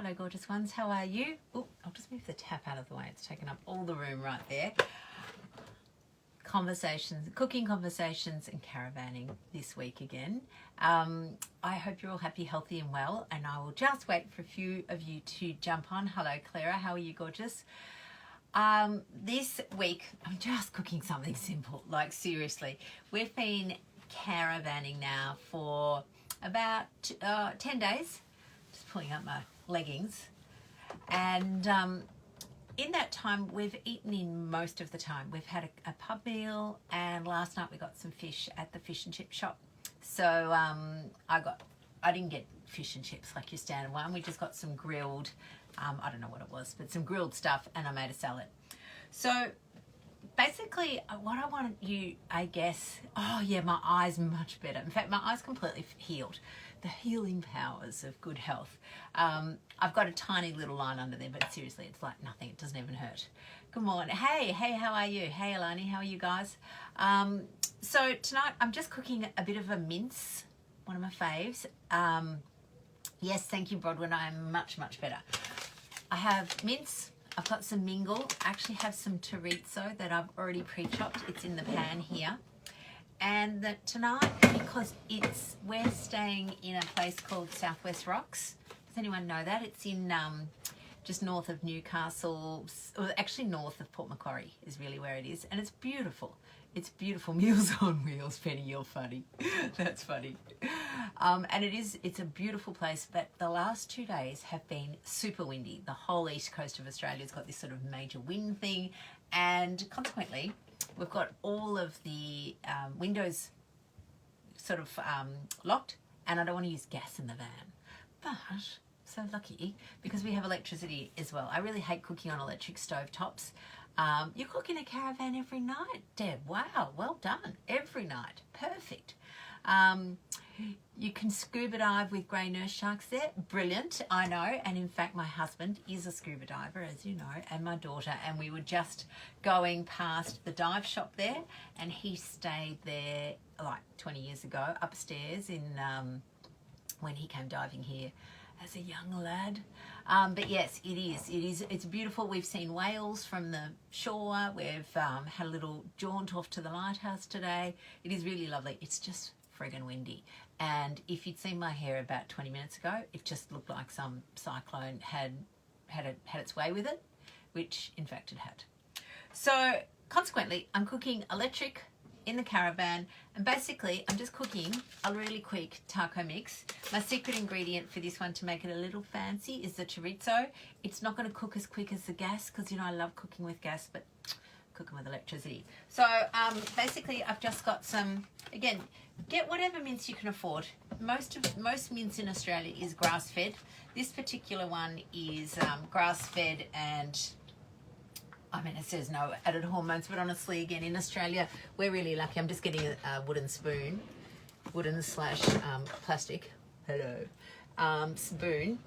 Hello, gorgeous ones. How are you? Oh, I'll just move the tap out of the way. It's taken up all the room right there. Conversations, cooking conversations and caravanning this week again. I hope you're all happy, healthy and well, and I will just wait for a few of you to jump on. Hello, Clara. How are you, gorgeous? This week, I'm just cooking something simple. Like, seriously, we've been caravanning now for about 10 days. Just pulling up my leggings. And in that time, we've eaten in most of the time. We've had a pub meal, and last night we got some fish at the fish and chip shop. So I didn't get fish and chips like your standard one. We just got some grilled, I don't know what it was, but some grilled stuff, and I made a salad. So basically what I want you, I guess, oh yeah, my eyes much better. In fact, my eyes completely healed. The healing powers of good health. I've got a tiny little line under there, but seriously, it's like nothing. It doesn't even hurt. Good morning. Hey, how are you? Hey, Alani, how are you guys? So tonight I'm just cooking a bit of a mince, one of my faves. Yes, thank you, Brodwin. I'm much better. I have mince. I've got some mingle. I actually have some chorizo that I've already pre-chopped. It's in the pan here. And that tonight, because we're staying in a place called Southwest Rocks. Does anyone know that? It's in just north of Newcastle, or actually north of Port Macquarie is really where it is. And it's beautiful. It's beautiful. Meals on Wheels, Penny, you're funny. That's funny. And it's a beautiful place, but the last 2 days have been super windy. The whole east coast of Australia's got this sort of major wind thing, and consequently, we've got all of the windows sort of locked, and I don't want to use gas in the van. But so lucky because we have electricity as well. I really hate cooking on electric stove tops. You cook in a caravan every night, Deb. Wow, well done. Every night. Perfect. You can scuba dive with grey nurse sharks there. Brilliant, I know. And in fact, my husband is a scuba diver, as you know, and my daughter. And we were just going past the dive shop there, and he stayed there like 20 years ago upstairs in when he came diving here as a young lad. But yes, it's beautiful. We've seen whales from the shore. We've had a little jaunt off to the lighthouse today. It is really lovely. It's just friggin' windy. And if you'd seen my hair about 20 minutes ago, it just looked like some cyclone had its way with it, which in fact it had. So consequently, I'm cooking electric in the caravan, and basically I'm just cooking a really quick taco mix. My secret ingredient for this one to make it a little fancy is the chorizo. It's not going to cook as quick as the gas because, you know, I love cooking with gas, but cooking with electricity. So basically I've just got some, again, get whatever mince you can afford. Most mince in Australia is grass-fed. This particular one is grass-fed, and I mean, it says no added hormones, but honestly, again, in Australia, we're really lucky. I'm just getting a wooden spoon, plastic, spoon.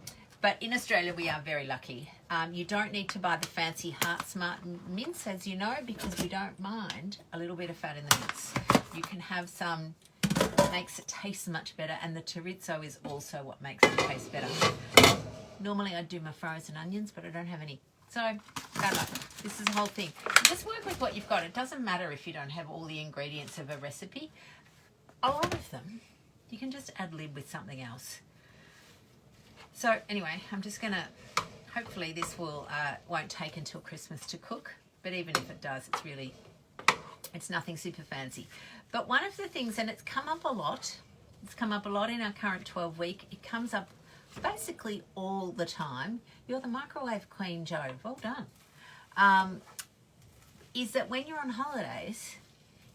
But in Australia, we are very lucky. You don't need to buy the fancy Heart Smart mince, as you know, because we don't mind a little bit of fat in the mince. You can have some, makes it taste much better, and the chorizo is also what makes it taste better. Normally, I'd do my frozen onions, but I don't have any. So, bad luck. This is the whole thing. Just work with what you've got. It doesn't matter if you don't have all the ingredients of a recipe. A lot of them, you can just ad-lib with something else. So anyway, I'm just gonna, hopefully this won't take until Christmas to cook, but even if it does, it's nothing super fancy. But one of the things, and it's come up a lot in our current 12-week, it comes up basically all the time. You're the microwave queen, Jo. Well done. Is that when you're on holidays,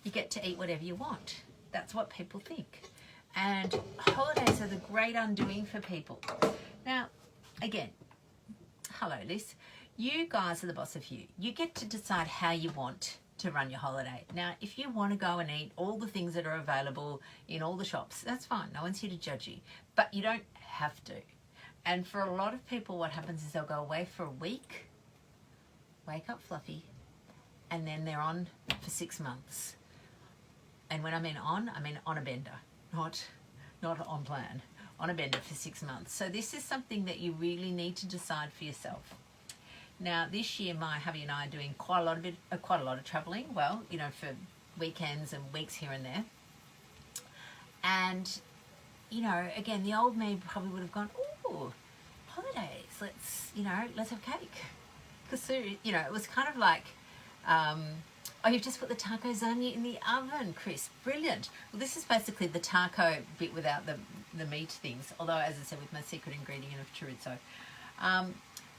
you get to eat whatever you want. That's what people think. And holidays are the great undoing for people. Now, again, hello, Liz. You guys are the boss of you. You get to decide how you want to run your holiday. Now, if you want to go and eat all the things that are available in all the shops, that's fine. No one's here to judge you. But you don't have to. And for a lot of people, what happens is they'll go away for a week, wake up fluffy, and then they're on for 6 months. And when I mean on a bender, not on plan. on a bender for 6 months. So this is something that you really need to decide for yourself. Now, this year, my hubby and I are doing quite a lot of traveling. Well, you know, for weekends and weeks here and there. And, you know, again, the old me probably would have gone, ooh, holidays, let's have cake. Because, you know, it was kind of like, oh, you've just put the taco lasagna in the oven, Chris. Brilliant. Well, this is basically the taco bit without the meat things. Although, as I said, with my secret ingredient of chorizo.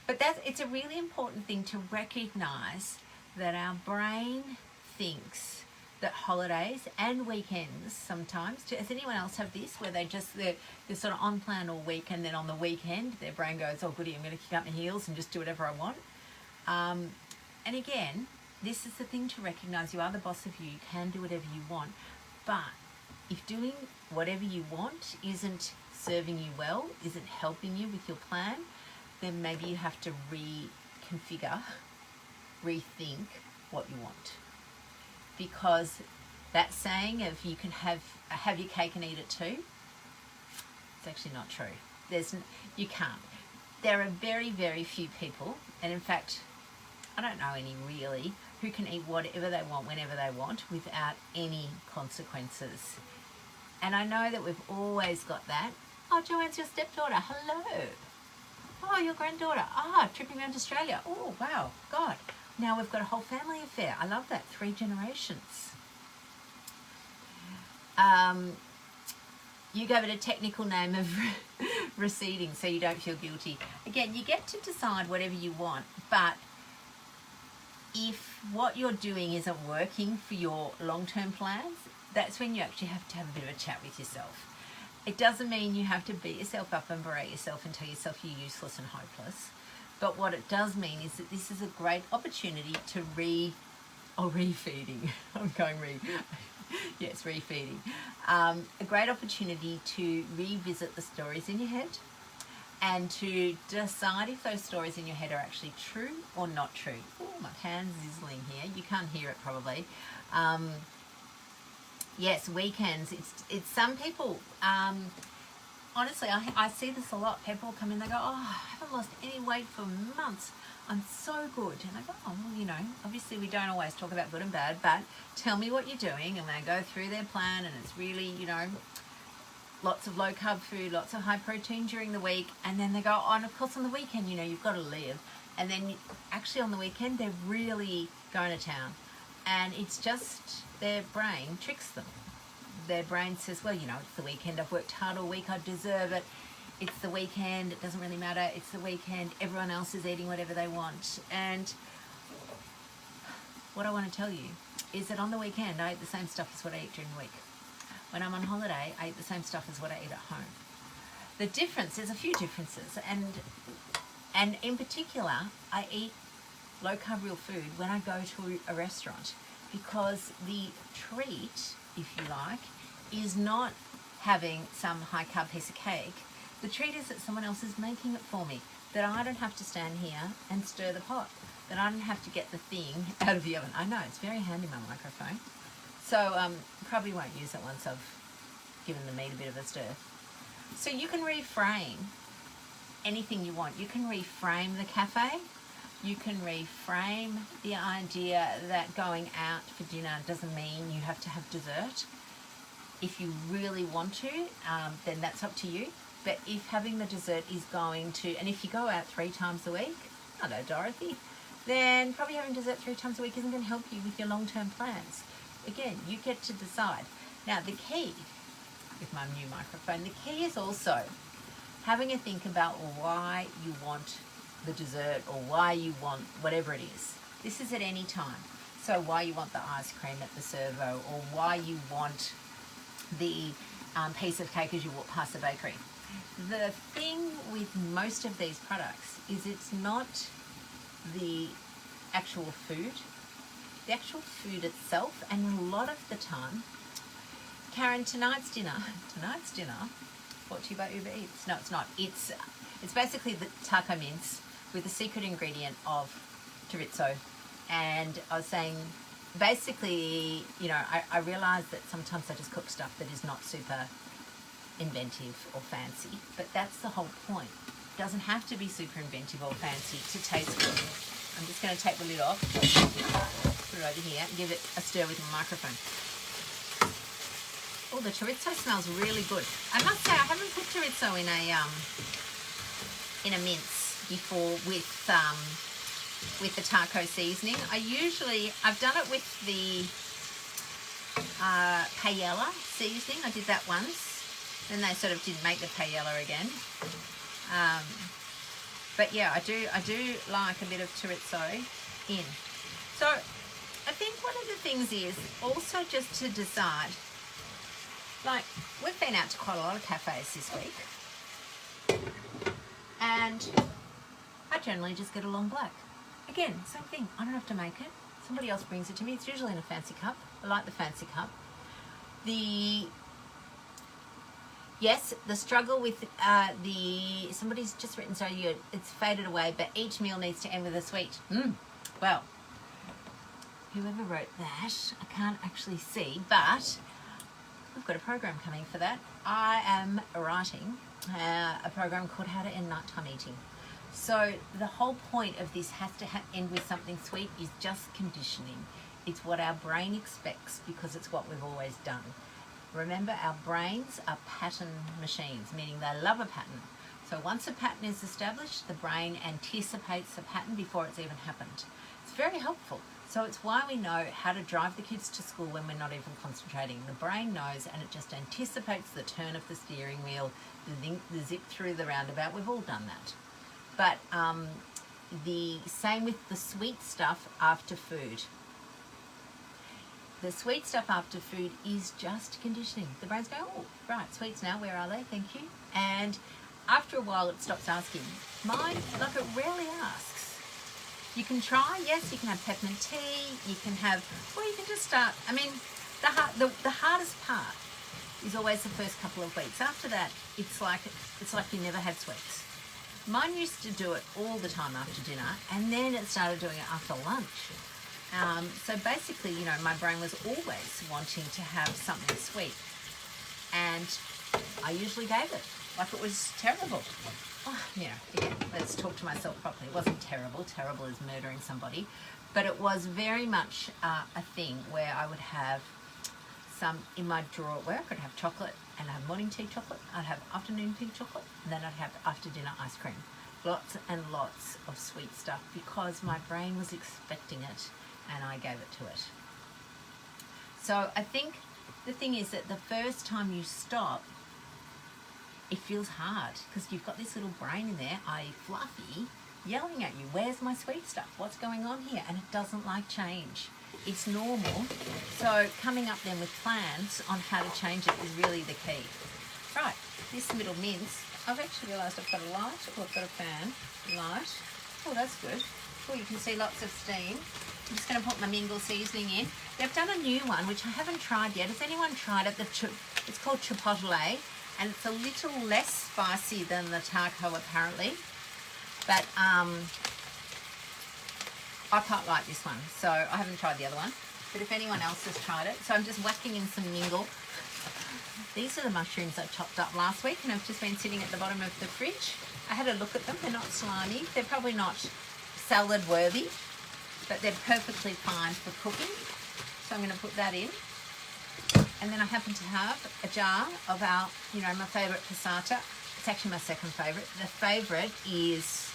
But it's a really important thing to recognise that our brain thinks that holidays and weekends sometimes, does anyone else have this, where they're sort of on plan all week, and then on the weekend their brain goes, oh goody, I'm going to kick up my heels and just do whatever I want. And again, this is the thing to recognise. You are the boss of you can do whatever you want, but if doing whatever you want isn't serving you well, isn't helping you with your plan, then maybe you have to reconfigure, rethink what you want. Because that saying of you can have your cake and eat it too, it's actually not true. You can't. There are very, very few people, and in fact, I don't know any really, who can eat whatever they want, whenever they want, without any consequences. And I know that we've always got that. Oh, Joanne's your stepdaughter. Hello. Oh, your granddaughter. Tripping around Australia. Oh, wow. God. Now we've got a whole family affair. I love that. 3 generations. You gave it a technical name of receding, so you don't feel guilty. Again, you get to decide whatever you want, but if what you're doing isn't working for your long-term plans, that's when you actually have to have a bit of a chat with yourself. It doesn't mean you have to beat yourself up and berate yourself and tell yourself you're useless and hopeless. But what it does mean is that this is a great opportunity to refeeding. I'm going yes, refeeding. A great opportunity to revisit the stories in your head and to decide if those stories in your head are actually true or not true. Oh, my pan's sizzling here. You can't hear it probably. Yes, weekends. It's some people. Honestly, I see this a lot. People come in, they go, oh, I haven't lost any weight for months. I'm so good. And I go, oh, well, you know, obviously we don't always talk about good and bad, but tell me what you're doing. And they go through their plan, and it's really, you know, lots of low carb food, lots of high protein during the week. And then they go, oh, and of course on the weekend, you know, you've got to live. And then actually on the weekend, they're really going to town. And it's just their brain tricks them. Their brain says, well, you know, it's the weekend. I've worked hard all week. I deserve it. It's the weekend. It doesn't really matter. It's the weekend. Everyone else is eating whatever they want. And what I want to tell you is that on the weekend, I eat the same stuff as what I eat during the week. When I'm on holiday, I eat the same stuff as what I eat at home. The difference, there's a few differences. And in particular, I eat low-carb real food when I go to a restaurant, because the treat, if you like, is not having some high-carb piece of cake. The treat is that someone else is making it for me, that I don't have to stand here and stir the pot, that I don't have to get the thing out of the oven. I know, it's very handy, my microphone. So probably won't use it once I've given the meat a bit of a stir. So you can reframe anything you want. You can reframe the cafe. You can reframe the idea that going out for dinner doesn't mean you have to have dessert. If you really want to, then that's up to you. But if having the dessert is going to, and if you go out 3 times a week, hello Dorothy, then probably having dessert 3 times a week isn't going to help you with your long-term plans. Again, you get to decide. Now the key, with my new microphone, the key is also having a think about why you want the dessert or why you want whatever it is. This is at any time. So why you want the ice cream at the servo, or why you want the piece of cake as you walk past the bakery. The thing with most of these products is it's not the actual food. The actual food itself, and a lot of the time, Karen, tonight's dinner, brought to you by Uber Eats. No, it's not. It's basically the taco mince with the secret ingredient of chorizo. And I was saying, basically, you know, I realised that sometimes I just cook stuff that is not super inventive or fancy, but that's the whole point. It doesn't have to be super inventive or fancy to taste good. I'm just going to take the lid off, put it over here, and give it a stir with my microphone. Oh, the chorizo smells really good. I must say, I haven't put chorizo in a mince before with the taco seasoning. I've done it with the paella seasoning. I did that once. Then they sort of didn't make the paella again. But yeah, I do like a bit of chorizo in. So I think one of the things is also just to decide, like, we've been out to quite a lot of cafes this week, and I generally just get a long black. Again, same thing. I don't have to make it. Somebody else brings it to me. It's usually in a fancy cup. I like the fancy cup. Yes, the struggle with somebody's just written, so it's faded away, but each meal needs to end with a sweet. Well, whoever wrote that, I can't actually see, but we've got a program coming for that. I am writing a program called How to End Nighttime Eating. So the whole point of this has to end with something sweet is just conditioning. It's what our brain expects because it's what we've always done. Remember, our brains are pattern machines, meaning they love a pattern. So once a pattern is established, the brain anticipates the pattern before it's even happened. It's very helpful. So it's why we know how to drive the kids to school when we're not even concentrating. The brain knows, and it just anticipates the turn of the steering wheel, the zip through the roundabout. We've all done that. But the same with the sweet stuff after food. The sweet stuff after food is just conditioning. The brain's going, oh, right, sweets now, where are they? Thank you. And after a while, it stops asking. Mine, like, it rarely asks. You can try, yes, you can have peppermint tea, you can have, or you can just start. I mean, the hardest part is always the first couple of weeks. After that, it's like you never had sweets. Mine used to do it all the time after dinner, and then it started doing it after lunch. So basically, you know, my brain was always wanting to have something sweet, and I usually gave it like it was terrible. Oh, you know, again, let's talk to myself properly. It wasn't terrible. Terrible is murdering somebody, but it was very much a thing where I would have some in my drawer at work. I'd have chocolate, and I'd have morning tea chocolate. I'd have afternoon tea chocolate, and then I'd have after dinner ice cream. Lots and lots of sweet stuff because my brain was expecting it, and I gave it to it. So I think the thing is that the first time you stop, it feels hard because you've got this little brain in there, i.e. Fluffy, yelling at you, where's my sweet stuff? What's going on here? And it doesn't like change. It's normal. So coming up then with plans on how to change it is really the key. Right, this middle mince, I've actually realised I've got a light, or I've got a fan light. Oh, that's good. Oh, you can see lots of steam. I'm just going to put my mingle seasoning in. They've done a new one, which I haven't tried yet. Has anyone tried it? It's called chipotle, and it's a little less spicy than the taco, apparently. But I quite like this one, so I haven't tried the other one. But if anyone else has tried it, so I'm just whacking in some mingle. These are the mushrooms I chopped up last week, and I've just been sitting at the bottom of the fridge. I had a look at them. They're not slimy. They're probably not salad worthy, but they're perfectly fine for cooking. So I'm going to put that in. And then I happen to have a jar of our, you know, my favourite passata. It's actually my second favourite. The favourite is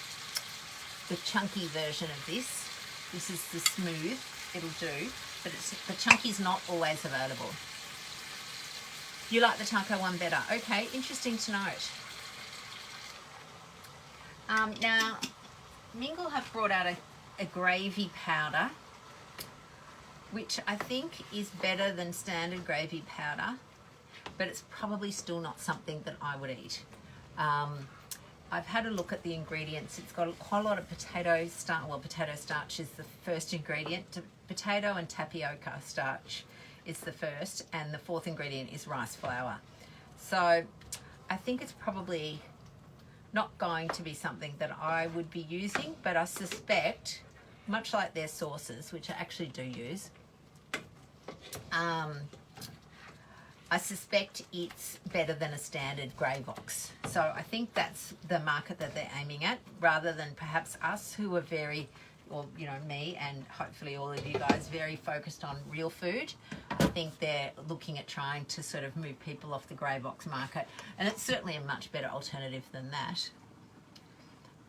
the chunky version of this. This is the smooth. It'll do, but the chunky's not always available. You like the taco one better. Okay, interesting to note. Now, Mingle have brought out a gravy powder, which I think is better than standard gravy powder, but it's probably still not something that I would eat. I've had a look at the ingredients. It's got quite a lot of potato starch. Well, potato starch is the first ingredient. Potato and tapioca starch is the first, and the fourth ingredient is rice flour. So I think it's probably not going to be something that I would be using, but I suspect, much like their sauces, which I actually do use, I suspect it's better than a standard grey box. So I think that's the market that they're aiming at, rather than perhaps us who are very, or you know, me and hopefully all of you guys, very focused on real food. I think they're looking at trying to sort of move people off the grey box market, and it's certainly a much better alternative than that.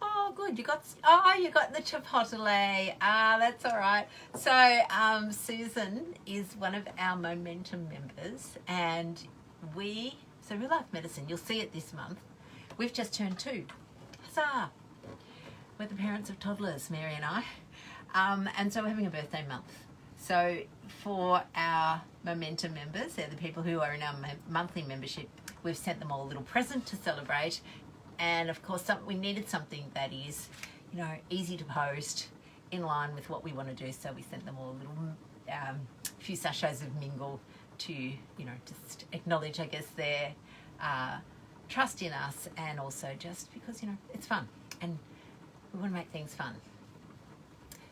Oh, good. You got the chipotle. That's all right. So Susan is one of our Momentum members, and Real Life Medicine, you'll see it this month. We've just turned 2. Huzzah! We're the parents of toddlers, Mary and I. And so we're having a birthday month. So for our Momentum members, they're the people who are in our monthly membership, we've sent them all a little present to celebrate. And of course, we needed something that is, you know, easy to post, in line with what we want to do. So we sent them all a little few sachets of Mingle to, you know, just acknowledge, I guess, their trust in us, and also just because, you know, it's fun and we want to make things fun.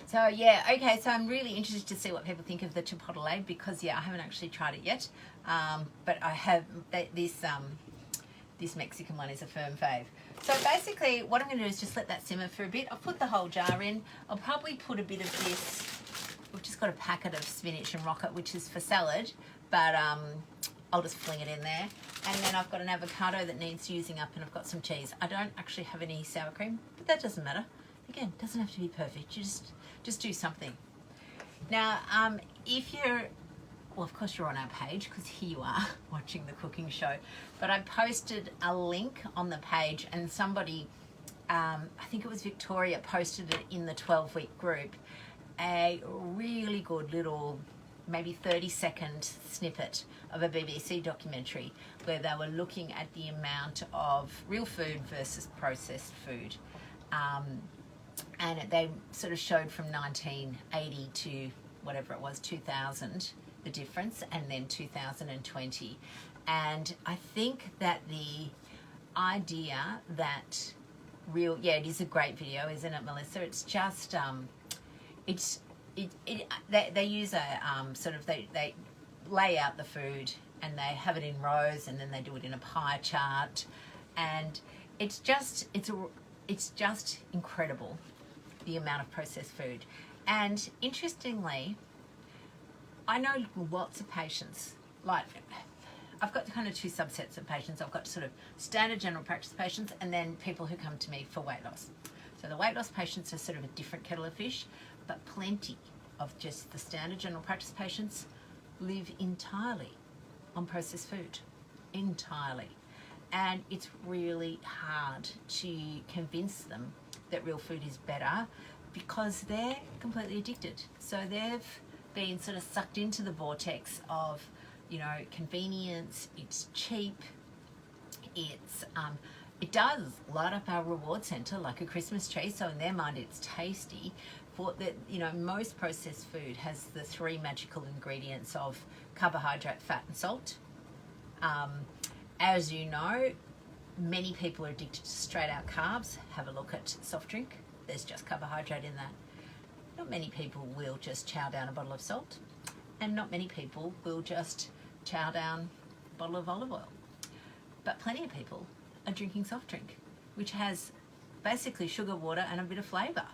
So yeah, okay, so I'm really interested to see what people think of the chipotle, because yeah, I haven't actually tried it yet, but I have this Mexican one is a firm fave. So basically what I'm going to do is just let that simmer for a bit. I'll put the whole jar in. I'll probably put a bit of this. We've just got a packet of spinach and rocket, which is for salad, but I'll just fling it in there. And then I've got an avocado that needs using up, and I've got some cheese. I don't actually have any sour cream, but that doesn't matter. Again, it doesn't have to be perfect. You just do something. Now, if you're, well, of course you're on our page, because here you are watching the cooking show, but I posted a link on the page, and somebody, I think it was Victoria, posted it in the 12-week group, a really good little, maybe 30-second snippet of a BBC documentary where they were looking at the amount of real food versus processed food. And they sort of showed from 1980 to whatever it was, 2000, the difference, and then 2020. And I think that the idea that it is a great video, isn't it, Melissa? It's just, they use a sort of, they lay out the food and they have it in rows, and then they do it in a pie chart, and it's just incredible, the amount of processed food. And interestingly, I know lots of patients, like I've got kind of 2 subsets of patients. I've got sort of standard general practice patients, and then people who come to me for weight loss. So the weight loss patients are sort of a different kettle of fish, but plenty of just the standard general practice patients live entirely on processed food, entirely. And it's really hard to convince them that real food is better, because they're completely addicted. So they've been sort of sucked into the vortex of, you know, convenience. It's cheap. It's it does light up our reward center like a Christmas tree. So in their mind, it's tasty. For that, you know, most processed food has the 3 magical ingredients of carbohydrate, fat, and salt. As you know, many people are addicted to straight out carbs. Have a look at soft drink. There's just carbohydrate in that. Not many people will just chow down a bottle of salt, and not many people will just chow down a bottle of olive oil. But plenty of people are drinking soft drink, which has basically sugar, water, and a bit of flavour.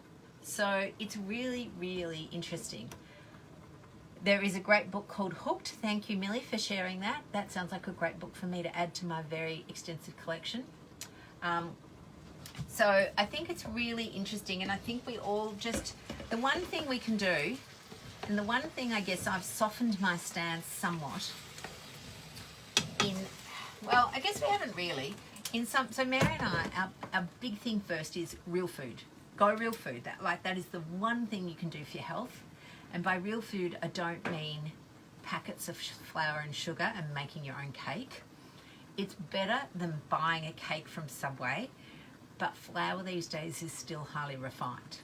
So it's really, really interesting. There is a great book called Hooked. Thank you, Millie, for sharing that. That sounds like a great book for me to add to my very extensive collection. So I think it's really interesting, and I think we all just, the one thing we can do, and the one thing I guess I've softened my stance somewhat in, well, I guess we haven't really, so Mary and I, our big thing first is real food. Go real food. That is the one thing you can do for your health. And by real food, I don't mean packets of flour and sugar and making your own cake. It's better than buying a cake from Subway, but flour these days is still highly refined.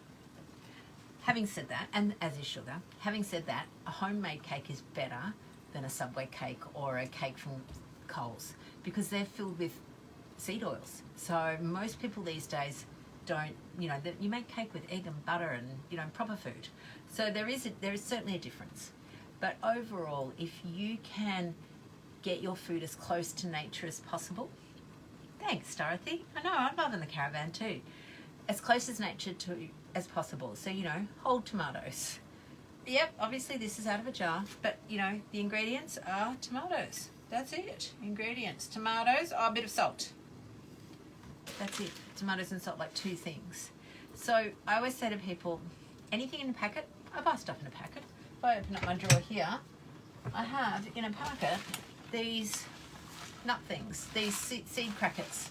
Having said that, and as is sugar, having said that, a homemade cake is better than a Subway cake or a cake from Coles, because they're filled with seed oils. So most people these days don't, you know, you make cake with egg and butter and, you know, proper food. So there is certainly a difference. But overall, if you can get your food as close to nature as possible. Thanks, Dorothy. I know, I'm loving the caravan too. As close as nature as possible. So, you know, whole tomatoes. Yep, obviously this is out of a jar, but you know, the ingredients are tomatoes. That's it. Ingredients, tomatoes, a bit of salt. That's it. Tomatoes and salt, like 2 things. So I always say to people, anything in a packet, I buy stuff in a packet. If I open up my drawer here, I have in a packet these nut things, these seed crackers.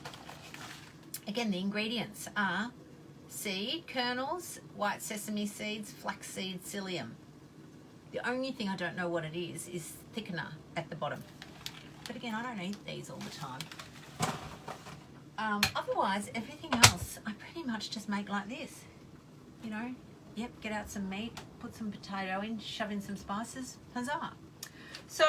Again, the ingredients are seed, kernels, white sesame seeds, flaxseed, psyllium. The only thing I don't know what it is thickener at the bottom. But again, I don't eat these all the time. Otherwise, everything else, I pretty much just make like this. You know, yep, get out some meat, put some potato in, shove in some spices, huzzah. So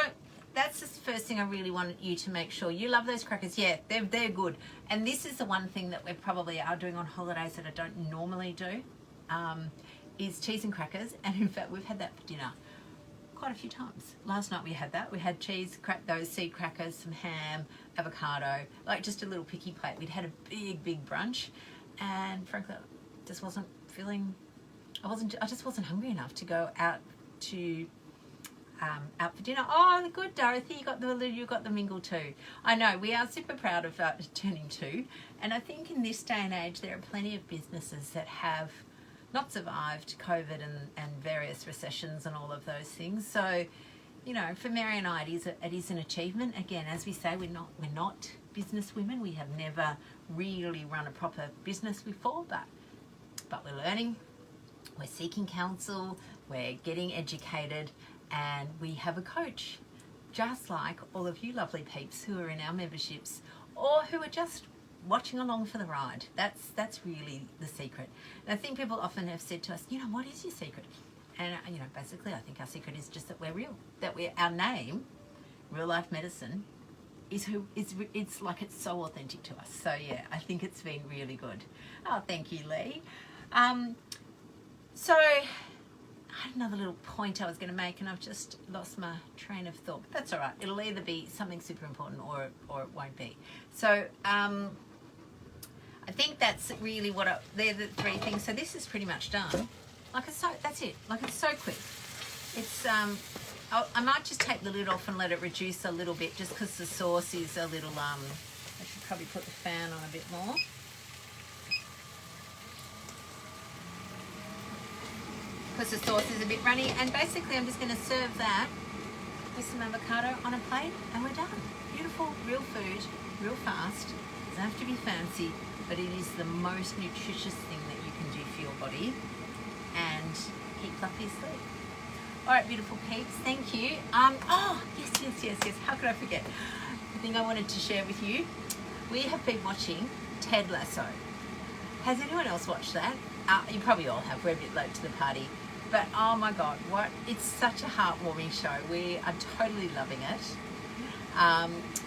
that's the first thing I really wanted you to make sure. You love those crackers. Yeah, they're good. And this is the one thing that we probably are doing on holidays that I don't normally do, is cheese and crackers. And in fact, we've had that for dinner quite a few times. Last night we had that. We had cheese, those seed crackers, some ham, avocado, like just a little picky plate. We'd had a big brunch, and frankly, I just wasn't feeling, I just wasn't hungry enough to go out to out for dinner. Oh, good, Dorothy, you got the mingle too. I know, we are super proud of turning 2, and I think in this day and age there are plenty of businesses that have not survived COVID and various recessions and all of those things. So, you know, for Mary and I, it is an achievement. Again, as we say, we're not business women. We have never really run a proper business before, but we're learning. We're seeking counsel. We're getting educated, and we have a coach, just like all of you lovely peeps who are in our memberships or who are just watching along for the ride. That's really the secret. And I think people often have said to us, you know, what is your secret? And you know, basically I think our secret is just that we're real, that our name, Real Life Medicine, it's like it's so authentic to us. So yeah, I think it's been really good. Oh, thank you, Lee. So I had another little point I was going to make, and I've just lost my train of thought, but that's all right. It'll either be something super important or it won't be. So I think that's really they're the 3 things. So this is pretty much done. That's it. Like, it's so quick. It's I might just take the lid off and let it reduce a little bit, just because the sauce is a little I should probably put the fan on a bit more. Because the sauce is a bit runny, and basically I'm just going to serve that with some avocado on a plate, and we're done. Beautiful, real food, real fast. Doesn't have to be fancy, but it is the most nutritious thing that you can do for your body and keeps up your sleep. All right, beautiful peeps, thank you. Oh, yes. How could I forget? The thing I wanted to share with you. We have been watching Ted Lasso. Has anyone else watched that? You probably all have. We're a bit late to the party. But oh my God, it's such a heartwarming show. We are totally loving it.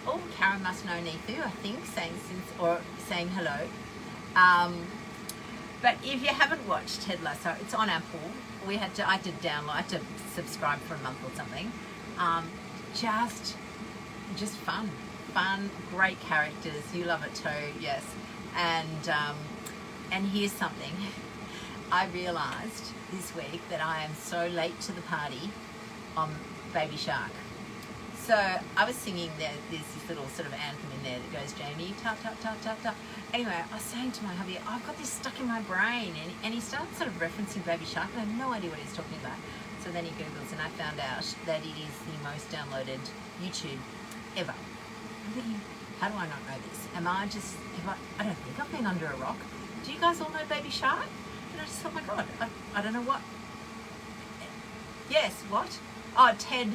Oh, Karen must know Nifu, I think, saying hello. But if you haven't watched Ted Lasso, it's on Apple. I had to subscribe for a month or something. Just fun, great characters. You love it too, yes. And here's something. I realised this week that I am so late to the party on Baby Shark. So I was singing there's this little sort of anthem in there that goes, Jamie, tap, tap, tap, tap, tap. Anyway, I was saying to my hubby, I've got this stuck in my brain. And he started sort of referencing Baby Shark, and I have no idea what he's talking about. So then he Googles, and I found out that it is the most downloaded YouTube ever. I'm thinking, how do I not know this? I don't think I've been under a rock. Do you guys all know Baby Shark? And I just thought, oh my God, I don't know what. Yes, what? Oh, Ted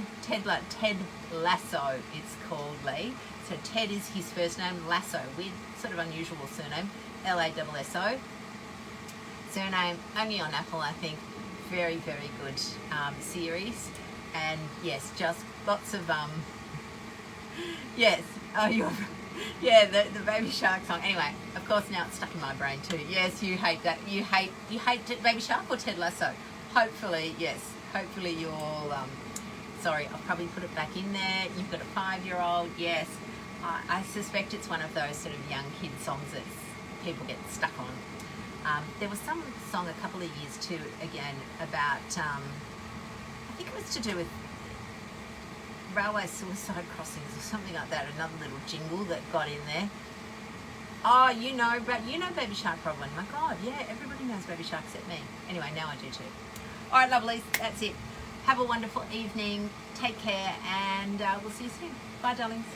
Lasso, it's called, Lee. So Ted is his first name, Lasso, weird, sort of unusual surname, Lasso. Surname, only on Apple, I think. Very, very good series. And yes, just lots of, yes, oh, yeah, the Baby Shark song. Anyway, of course now it's stuck in my brain too. Yes, you hate that. You hate Baby Shark or Ted Lasso? Hopefully, yes. Hopefully you all sorry, I'll probably put it back in there. You've got a 5-year-old, yes. I suspect it's one of those sort of young kid songs that people get stuck on. There was some song a couple of years too, again, about, I think it was to do with railway suicide crossings or something like that, another little jingle that got in there. Oh, you know Baby Shark probably. My God, yeah, everybody knows Baby Shark except me. Anyway, now I do too. All right, lovelies, that's it. Have a wonderful evening. Take care, and we'll see you soon. Bye, darlings.